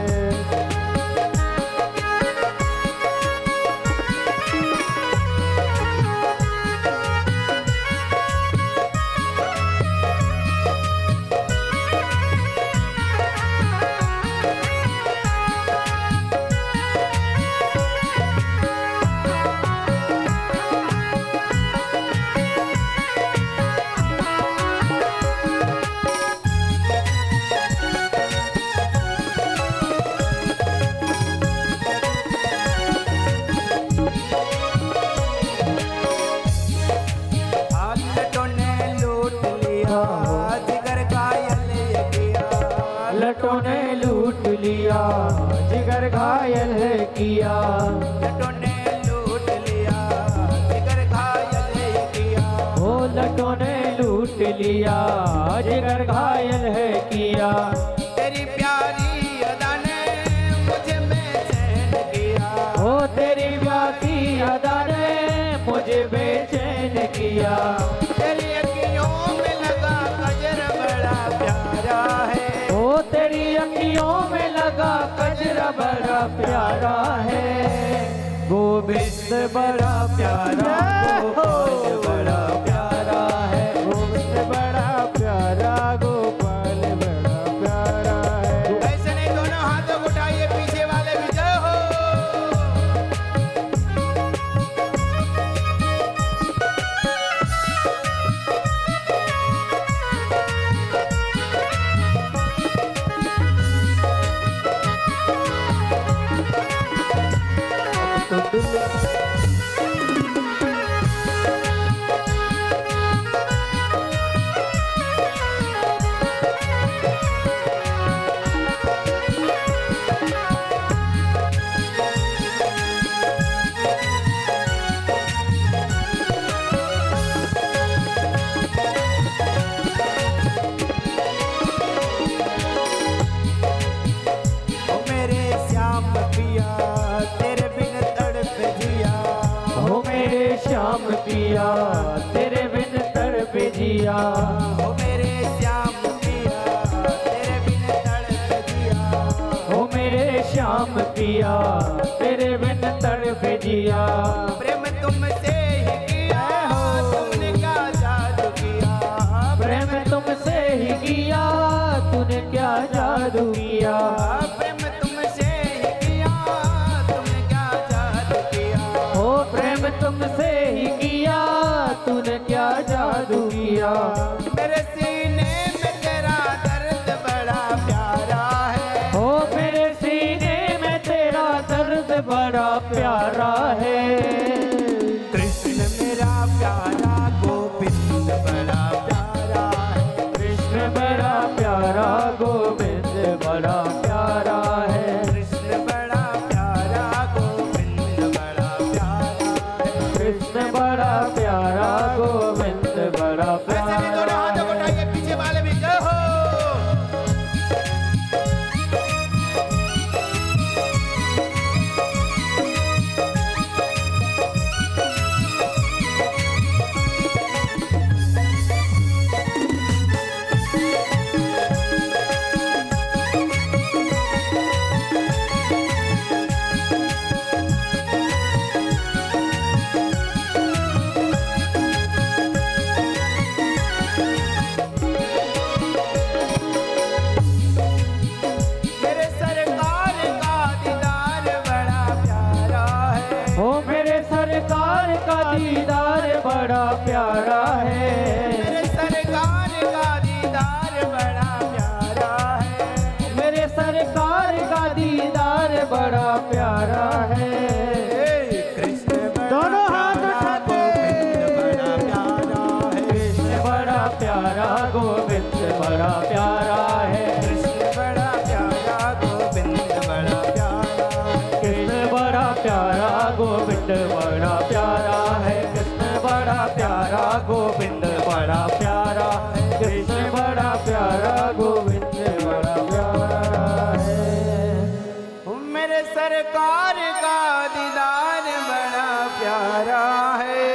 जिगर घायल है किया। लटों ने लूट लिया जिगर घायल है किया। ओ लटों ने लूट लिया जिगर घायल है किया। तेरी प्यारी अदा ने मुझे बेचैन किया। ओ तेरी प्यारी अदा ने मुझे बेचैन किया। तेरी अखियों में लगा कजर बड़ा प्यारा है। ओ तेरी अखियों में लगा कजरा बड़ा प्यारा है। गोविंद बड़ा प्यारा, गोपाल बड़ा प्यारा है। गोविंद बड़ा प्यारा, गोपाल बड़ा प्यारा है। ऐसे नहीं, दोनों हाथों को उठाइए, पीछे वाले भी जय हो। ओ मेरे श्याम पिया तेरे बिन तड़प जिया। ओ मेरे श्याम पिया तेरे बिन तड़प जिया। ओ मेरे श्याम पिया तेरे बिन तड़प जिया। ओ मेरे श्याम पिया तेरे बिन तड़प जिया। प्रेम तुमसे ही किया तुमने क्या जादू किया। प्रेम तुमसे ही किया तूने क्या जादू किया। प्रेम तुमसे ही किया तुमने क्या जादू किया। ओ प्रेम तुमसे ही किया तूने क्या जादू किया। मेरे सीने में तेरा दर्द बड़ा प्यारा है। ओ मेरे सीने में तेरा दर्द बड़ा प्यारा है। कृष्ण मेरा प्यारा गोविंद बड़ा प्यारा है। कृष्ण बड़ा प्यारा गोविंद बड़ा प्यारा है। कृष्ण बड़ा प्यारा गोविंद बड़ा प्यारा है। कृष्ण बड़ा प्यारा गोविंद बड़ा ऐसे भी दोनों हाथों को प्यारा है। उठाइए, पीछे वाले भी जय हो। मेरे सरकार का दीदार बड़ा प्यारा है। ओ मेरे सरकार का दीदार बड़ा प्यारा है। मेरे सरकार का दीदार बड़ा प्यारा है। मेरे सरकार का दीदार बड़ा प्यारा है। कृष्ण दोनों हाथ उठाते। कृष्ण बड़ा प्यारा गोविंद बड़ा प्यारा है। कृष्ण बड़ा प्यारा गोविंद बड़ा प्यारा। कृष्ण बड़ा प्यारा गोविंद बड़ा प्यारा है। कृष्ण बड़ा प्यारा गोविंद बड़ा प्यारा है। कृष्ण बड़ा प्यारा गोविंद बड़ा प्यारा है। मेरे सरकार का दीदार बड़ा प्यारा है।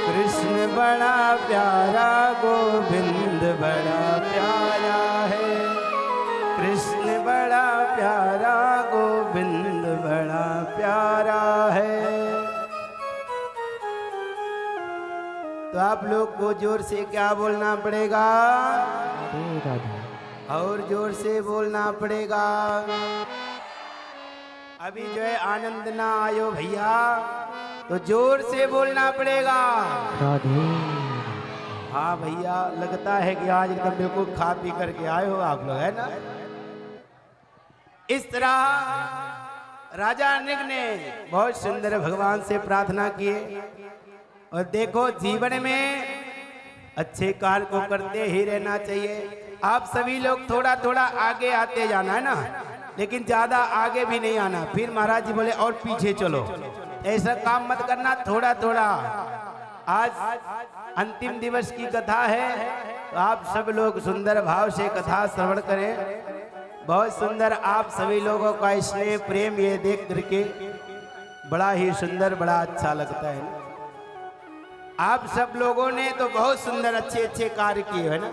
कृष्ण बड़ा प्यारा गोविंद बड़ा प्यारा है। कृष्ण बड़ा प्यारा गोविंद बड़ा प्यारा है। तो आप लोग को जोर से क्या बोलना पड़ेगा? और जोर से बोलना पड़ेगा। अभी जो है आनंद ना आयो भैया, तो जोर से बोलना पड़ेगा। राधे हाँ भैया, लगता है कि आज एकदम बिल्कुल खा पी करके आए हो आप लोग, है ना? इस तरह राजा अनिक ने बहुत सुंदर भगवान से प्रार्थना किए। और देखो, जीवन में अच्छे कार्य को करते ही रहना चाहिए। आप सभी लोग थोड़ा थोड़ा आगे आते जाना है ना। लेकिन ज्यादा आगे भी नहीं आना। फिर महाराज जी बोले और पीछे चलो, ऐसा काम मत करना, थोड़ा थोड़ा। आज अंतिम दिवस की कथा है, तो आप सब लोग सुंदर भाव से कथा श्रवण करें। बहुत सुंदर आप सभी लोगों का स्नेह प्रेम ये देख करके बड़ा ही सुंदर, बड़ा अच्छा लगता है। आप सब लोगों ने तो बहुत सुंदर अच्छे अच्छे कार्य किए है ना,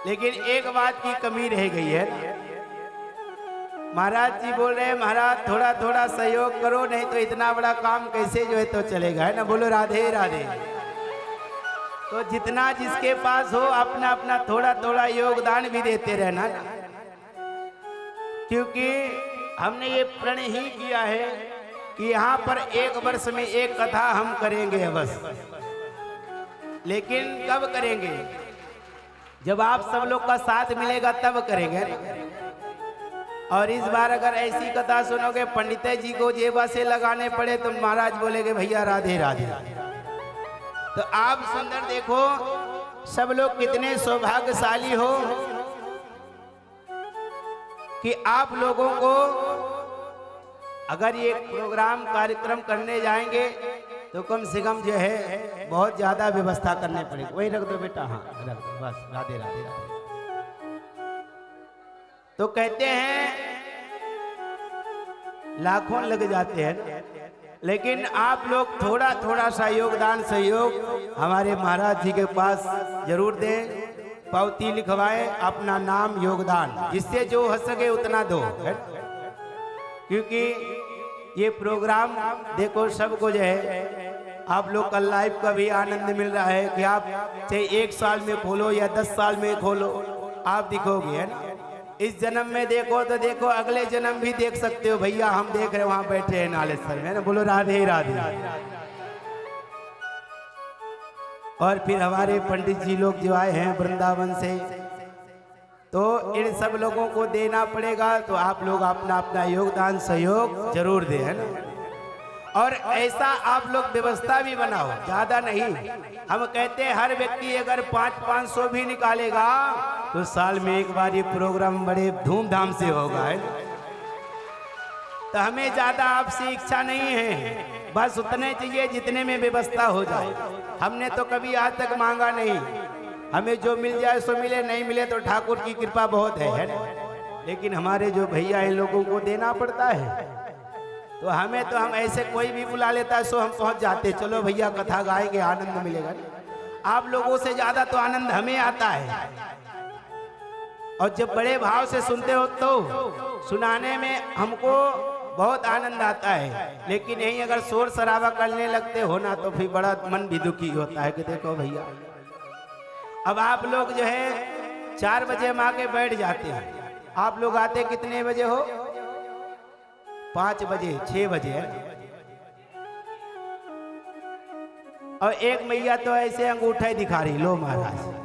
लेकिन एक बात की कमी रह गई है। महाराज जी बोल रहे हैं महाराज थोड़ा थोड़ा सहयोग करो, नहीं तो इतना बड़ा काम कैसे जो है तो चलेगा, है ना। बोलो राधे राधे। तो जितना जिसके पास हो अपना अपना थोड़ा थोड़ा योगदान भी देते रहना ना, क्योंकि हमने ये प्रण ही किया है कि यहाँ पर एक वर्ष में एक कथा हम करेंगे बस। लेकिन कब करेंगे? जब आप सब लोग का साथ मिलेगा तब करेंगे। और इस बार अगर ऐसी कथा सुनोगे पंडित जी को जेबा से लगाने पड़े तो महाराज बोलेगे भैया राधे राधे। तो आप सुंदर देखो सब लोग कितने सौभाग्यशाली हो कि आप लोगों को अगर ये प्रोग्राम कार्यक्रम करने जाएंगे तो कम से कम जो है बहुत ज्यादा व्यवस्था करनी पड़ेगी। वही रख दो बेटा, हाँ रख दो बस। राधे राधे राधे। तो कहते हैं लाखों लग जाते हैं, लेकिन आप लोग थोड़ा थोड़ा सा योगदान सहयोग हमारे महाराज जी के पास जरूर दें। पावती लिखवाएं, अपना नाम योगदान, जिससे जो हो सके उतना दो, क्योंकि ये प्रोग्राम देखो सबको जो है आप लोग का लाइव का भी आनंद मिल रहा है कि आप चाहे 1 साल में खोलो या 10 साल में खोलो आप दिखोगे, है ना। इस जन्म में देखो तो देखो, अगले जन्म भी देख सकते हो भैया। हम देख रहे वहां बैठे हैं नालेश्वर में, है ना। बोलो राधे राधे। और फिर हमारे पंडित जी लोग जो आए हैं वृंदावन से, तो इन सब लोगों को देना पड़ेगा। तो आप लोग अपना अपना योगदान सहयोग जरूर दें, है ना। और ऐसा आप लोग व्यवस्था भी बनाओ, ज्यादा नहीं। हम कहते हैं हर व्यक्ति अगर 500-500 भी निकालेगा तो साल में एक बार ये प्रोग्राम बड़े धूमधाम से होगा, है। तो हमें ज्यादा आपसे इच्छा नहीं है, बस उतने चाहिए जितने में व्यवस्था हो जाए। हमने तो कभी आज तक मांगा नहीं, हमें जो मिल जाए सो मिले, नहीं मिले तो ठाकुर की कृपा बहुत है ना। लेकिन हमारे जो भैया इन लोगों को देना पड़ता है, तो हमें तो हम ऐसे कोई भी बुला लेता है सो हम पहुंच जाते, चलो भैया कथा गाएंगे आनंद मिलेगा। आप लोगों से ज्यादा तो आनंद हमें आता है। और जब बड़े भाव से सुनते हो तो सुनाने में हमको बहुत आनंद आता है। लेकिन यही अगर शोर शराबा करने लगते हो ना तो फिर बड़ा मन भी दुखी होता है कि देखो भैया अब आप लोग जो है 4 बजे हम आके बैठ जाते हैं, आप लोग आते कितने बजे हो? 5 बजे 6 बजे है। और एक मैया तो ऐसे अंगूठा ही दिखा रही, लो महाराज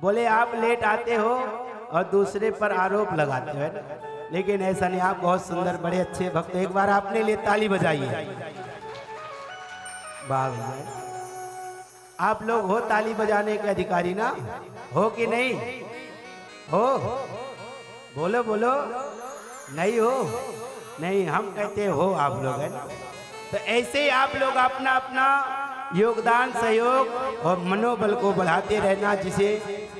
बोले आप लेट आते हो और दूसरे पर आरोप लगाते हो, है ना। लेकिन ऐसा नहीं, आप बहुत सुंदर बड़े अच्छे भक्त। एक बार आपने लिए ताली बजाइए। वाह भैया, आप लोग हो ताली बजाने के अधिकारी ना, हो कि नहीं हो? बोलो बोलो, नहीं हो? नहीं, हम कहते हो आप लोग, है ना। तो ऐसे ही आप लोग अपना अपना योगदान सहयोग और मनोबल को बढ़ाते रहना, जिसे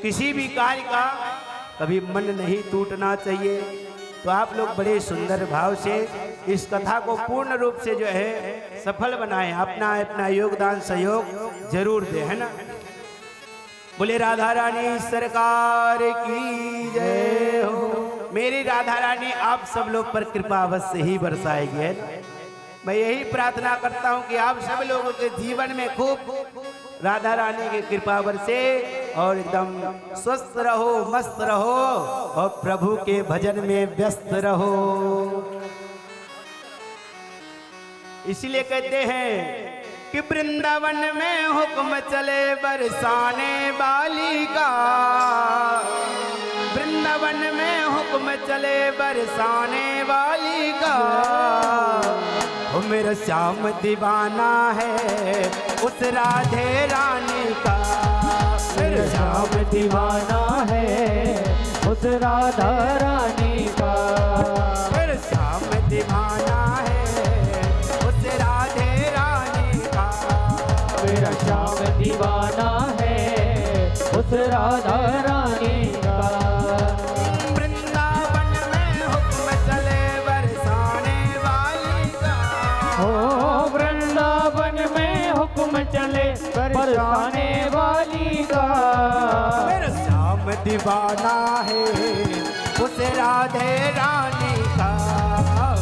किसी भी कार्य का कभी मन नहीं टूटना चाहिए। तो आप लोग बड़े सुंदर भाव से इस कथा को पूर्ण रूप से जो है सफल बनाएं, अपना अपना योगदान सहयोग जरूर दें, है ना। बोले राधा रानी सरकार की जय हो। मेरी राधा रानी आप सब लोग पर कृपा अवश्य ही बरसाएगी, है। मैं यही प्रार्थना करता हूं कि आप सब लोगों के जीवन में खूब राधा रानी की कृपा बरसे और एकदम स्वस्थ रहो, मस्त रहो और प्रभु के भजन में व्यस्त रहो। इसलिए कहते हैं कि वृंदावन में हुक्म चले बरसाने वाली का, वृंदावन में हुक्म चले बरसाने वाली का। ओ मेरा श्याम दीवाना है उस राधे रानी का, मेरा श्याम दीवाना है उस राधा रानी का। मेरा श्याम दीवाना है उस राधे रानी का। मेरा श्याम दीवाना है उस राधा रानी का। वृंदावन में हुक्म चले बरसाने वाली का। हो वृंदावन में हुक्म चले बरसाने वाली का। मेरा श्याम दीवाना है उस राधे रानी का।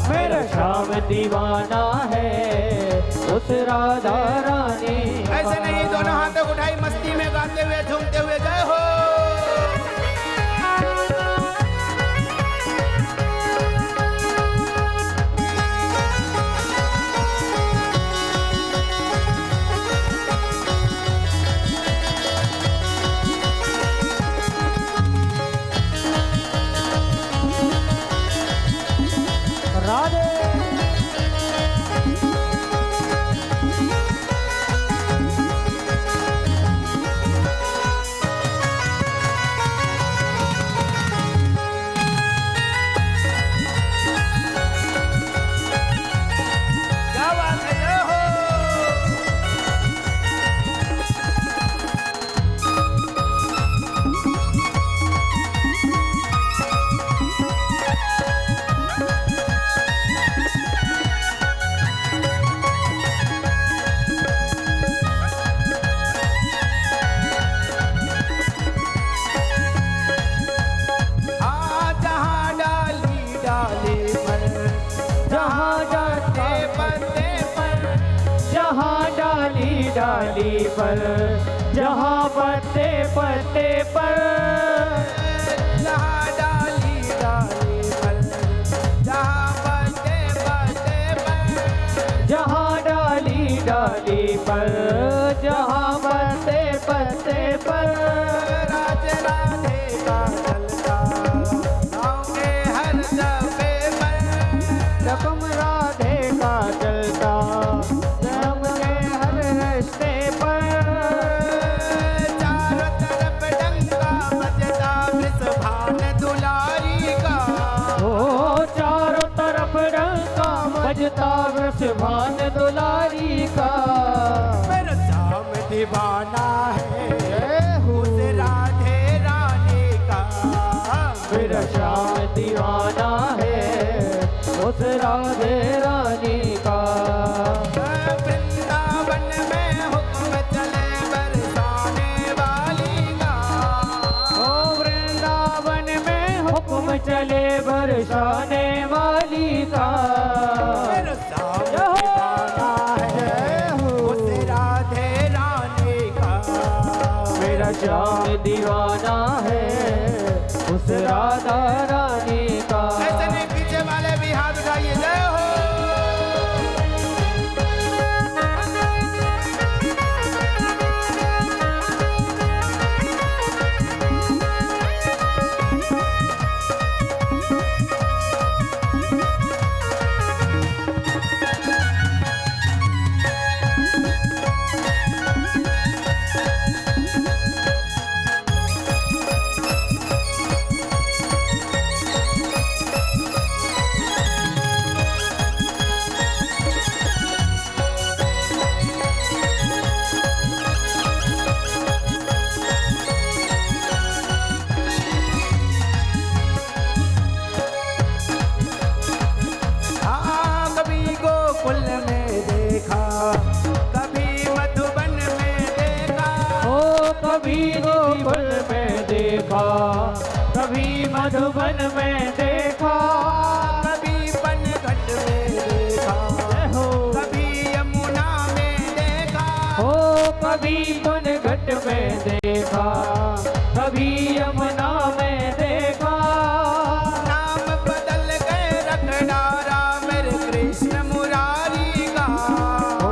मेरा श्याम दीवाना है उस राधा रानी का। ऐसे नहीं, दोनों हाथों को उठाई मस्ती में गाते हुए झूमते हुए जय हो। राधे क्या बात है, जय हो। जहाँ डाली डाली पर, जहाँ पत्ते पत्ते पर, जहाँ डाली डाली पर, जहाँ पत्ते पत्ते पर, जहाँ डाली डाली पर, जहाँ पत्ते पत्ते पर, जहाँ डाली डाली पर, जहाँ पत्ते पत्ते पर, राज राधे का चलता गाँव के हर दबे पर। रकम राधे का चलता रम के हर रास्ते पर। चारों तरफ डंका बजता वृषभान दुलारी का। ओ चारों तरफ डंका बजता वृषभान दुलारी का। मेरा श्याम दीवाना है उस उस राधे रानी का। मेरा श्याम दीवाना है उस राधे रानी का। वृंदावन में हुक्म चले बरसाने वाली का। ओ वृंदावन में हुक्म चले बरसाने वाली का। मेरा श्याम दीवाना है उस राधे रानी का। मेरा श्याम दीवाना है उस राधा रानी का। ऐसे नहीं, पीछे वाले भी हाथ उठाइए, जय हो। कभी मधुबन में देखा, कभी पनघट में देखा, हो कभी यमुना में देखा, हो कभी पनघट में देखा, कभी यमुना में देखा। नाम बदल के रख डारा मेरे कृष्ण मुरारी का। ओ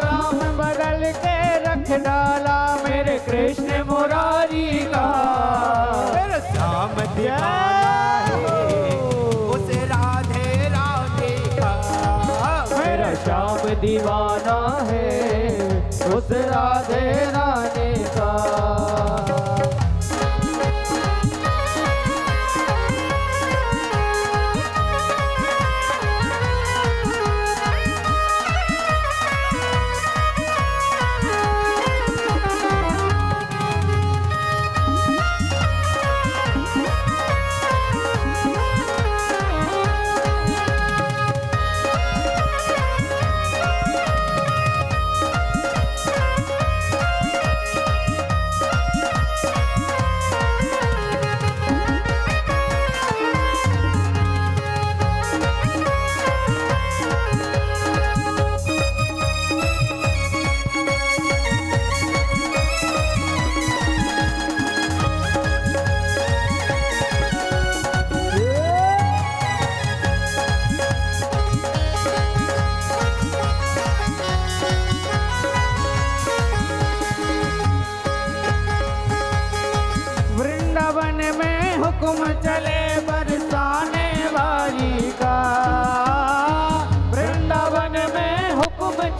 राम बदल के रख डाला मेरे कृष्ण मुरारी का। मेरा श्याम दीवाना है उस राधे राधे का। मेरा श्याम दीवाना है उस राधे राधे का।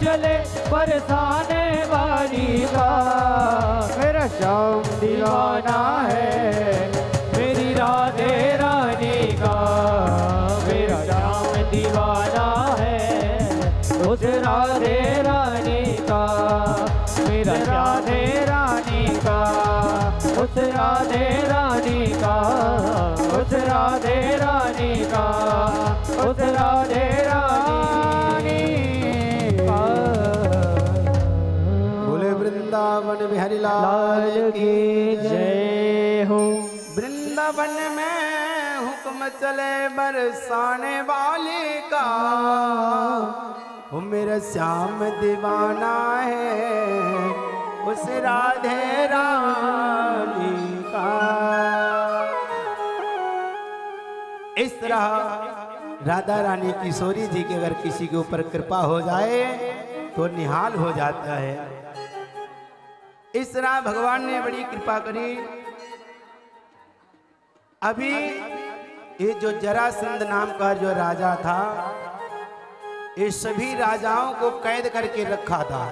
चले बरसाने वाली का। मेरा श्याम दीवाना है मेरी राधे रानी का। मेरा श्याम दीवाना है उस राधे रानी का। मेरा राधे रानी का उस राधे रानी का। उस राधे रानी का उस राधे रानी का। बोले वृंदावन बिहारी लाल की जय हो। वृंदावन में हुक्म चले बरसाने वाले का। वो मेरा श्याम दीवाना है उस राधे रानी का। इस तरह राधा रानी किशोरी जी की अगर किसी के ऊपर कृपा हो जाए तो निहाल हो जाता है। इस तरह भगवान ने बड़ी कृपा करी। अभी ये जो जरासंध नाम का जो राजा था, ये सभी राजाओं को कैद करके रखा था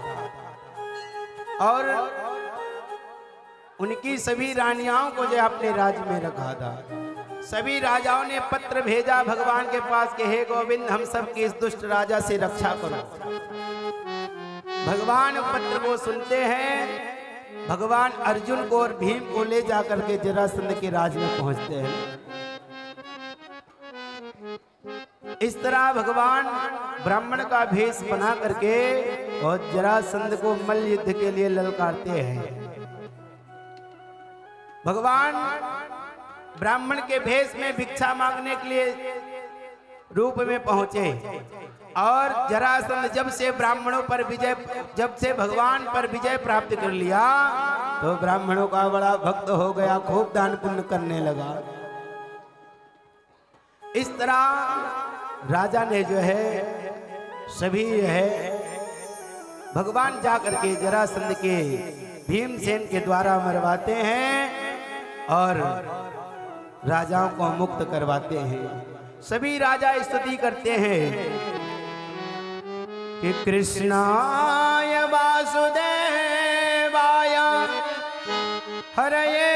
और उनकी सभी रानियाओं को जो अपने राज्य में रखा था। सभी राजाओं ने पत्र भेजा भगवान के पास कि हे गोविंद, हम सब की इस दुष्ट राजा से रक्षा करो। भगवान पत्र को सुनते हैं। भगवान अर्जुन को और भीम को ले जाकर के जरासंध के राज में पहुंचते हैं। इस तरह भगवान ब्राह्मण का भेष बना करके और जरासंध को मल्ल युद्ध के लिए ललकारते हैं। भगवान ब्राह्मण के भेष में भिक्षा मांगने के लिए रूप में पहुंचे और जरासंध जब से ब्राह्मणों पर विजय, जब से भगवान पर विजय प्राप्त कर लिया तो ब्राह्मणों का बड़ा भक्त हो गया, खूब दान पुण्य करने लगा। इस तरह राजा ने जो है सभी भगवान जाकर के जरासंध के भीमसेन के द्वारा मरवाते हैं और राजाओं को मुक्त करवाते हैं। सभी राजा स्तुति करते हैं कि कृष्णाय वासुदेवाय हरये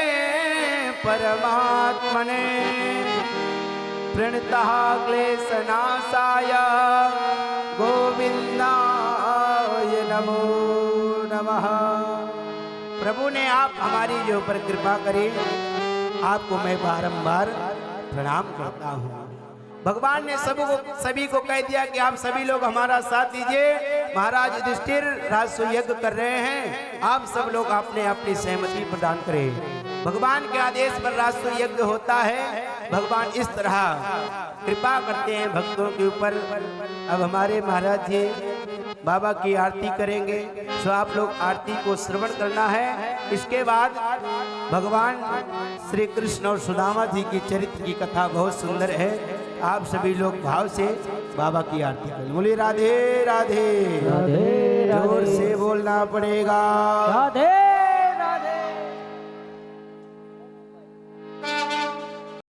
परमात्मने प्रणतः क्लेशनाशाय गोविंदाय नमो नमः। प्रभु ने आप हमारी जो ऊपर कृपा करी, आपको मैं बारंबार प्रणाम करता हूँ। भगवान ने सभी को कह दिया कि आप सभी लोग हमारा साथ दीजिए। महाराज युधिष्ठिर राजसूय यज्ञ कर रहे हैं, आप सब लोग अपने अपनी सहमति प्रदान करें। भगवान के आदेश पर राजसूय यज्ञ होता है। भगवान इस तरह कृपा करते हैं भक्तों के ऊपर। अब हमारे महाराज जी बाबा की आरती करेंगे, तो आप लोग आरती को श्रवण करना है। इसके बाद भगवान श्री कृष्ण और सुदामा जी की चरित्र की कथा बहुत सुंदर है। आप सभी लोग भाव से बाबा की आरती करें। बोलिए राधे राधे। राधे जोर से बोलना पड़ेगा। राधे